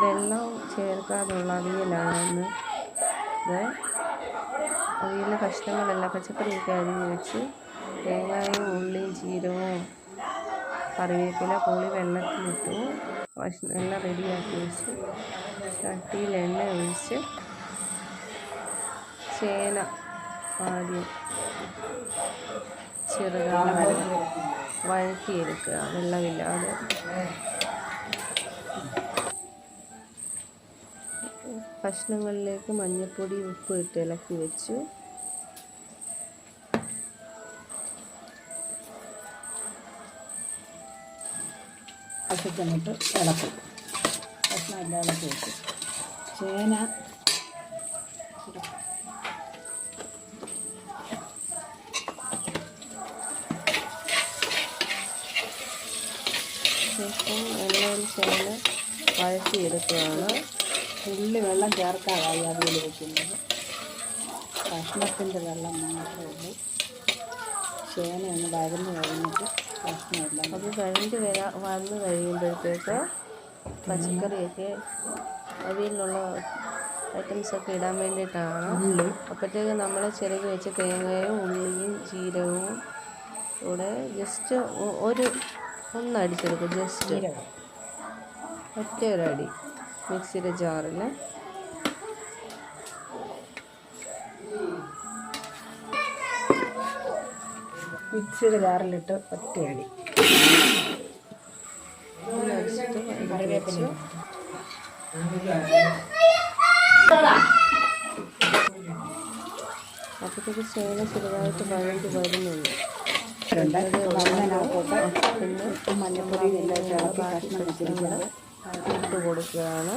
വെള്ളം ചേർക്കാതുള്ള അവിയലാണ്. ഇത് അവിയലിലെ കഷ്ണങ്ങളെല്ലാം പച്ചക്കറിയൊക്കെ അരിഞ്ഞ് വെച്ച് തേങ്ങയും ഉള്ളിയും ജീരകവും കറിവേപ്പില പുളി വെള്ളത്തിലിട്ടു എല്ലാം റെഡിയാക്കി വെച്ച് ചട്ടിയിൽ എണ്ണ ഒഴിച്ച് ചേന ആദ്യം ചെറുതായി വഴറ്റിയെടുക്കുക വെള്ളമില്ലാതെ. കഷ്ണങ്ങളിലേക്ക് മഞ്ഞൾപ്പൊടി ഉപ്പ് ഇട്ട് ഇളക്കി വെച്ചു. എന്നിട്ട് ഇളക്കും. കഷ്ണം എല്ലാം ഇളക്കി വെക്കും. ചേന ശേഷം എണ്ണയിൽ ചേന വഴറ്റിയെടുക്കുകയാണ്. ഉള്ളി വെള്ളം ചേർക്കാതായി അവിയൽ വയ്ക്കുന്നത്. കഷ്ണത്തിൻ്റെ വെള്ളം മാത്രമേ ഉള്ളൂ. ചേന ഒന്ന് വഴന്ന് കഴിഞ്ഞിട്ട് കഷ്ണമെല്ലാം അത് വന്ന് കഴിയുമ്പോഴത്തേക്ക് പച്ചക്കറിയൊക്കെ അവിയലിനുള്ള ഐറ്റംസൊക്കെ ഇടാൻ വേണ്ടിയിട്ടാണ്. അപ്പോഴത്തേക്ക് നമ്മൾ ചിരകി വെച്ച തേങ്ങയും ഉള്ളിയും ജീരകവും കൂടെ ജസ്റ്റ് ഒന്നടിച്ചെടുക്കും. ജസ്റ്റ് ഒറ്റ ഒരടി മിക്സിയുടെ ജാറിൽ. മിക്സിയുടെ ജാറിലിട്ട് ഒറ്റയടി കറിവേപ്പില അപ്പോഴത്തേക്ക് ചേന ചെറുതായിട്ട് വഴണ്ടി വരുന്നുണ്ട്. പിന്നെ മഞ്ഞൾപ്പൊടി ഇട്ട് കൊടുക്കുകയാണ്.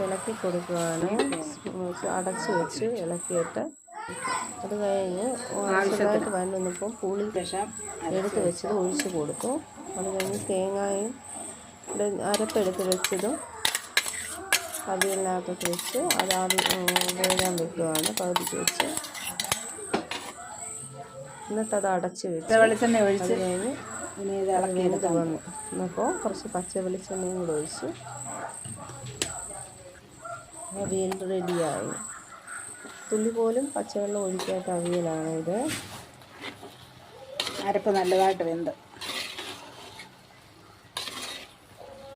ഇളക്കി കൊടുക്കുകയാണ്. അടച്ച് വെച്ച് ഇളക്കിയിട്ട് അത് കഴിഞ്ഞ് ആവശ്യമായിട്ട് വന്നപ്പോൾ പുളി എടുത്ത് വെച്ചത് ഒഴിച്ച് കൊടുക്കും. അത് കഴിഞ്ഞ് തേങ്ങയും അരപ്പെടുത്ത് വെച്ചതും അവിയലിനകത്തൊക്കെ വെച്ച് അത് വേകാൻ വെക്കുകയാണ്. പകുതിക്ക് വെച്ച് എന്നിട്ടത് അടച്ച് വെച്ച് വെളിച്ചെണ്ണ അത് ഒഴിച്ച് കഴിഞ്ഞ് വെന്ത് വന്നു എന്നപ്പോൾ കുറച്ച് പച്ച വെളിച്ചെണ്ണയും കൂടെ ഒഴിച്ച് അവിയൽ റെഡിയായി. തുള്ളി പോലും പച്ചവെള്ളം ഒഴിക്കാത്ത അവിയലാണ് ഇത്. അരപ്പ് നല്ലതായിട്ട് വെന്ത്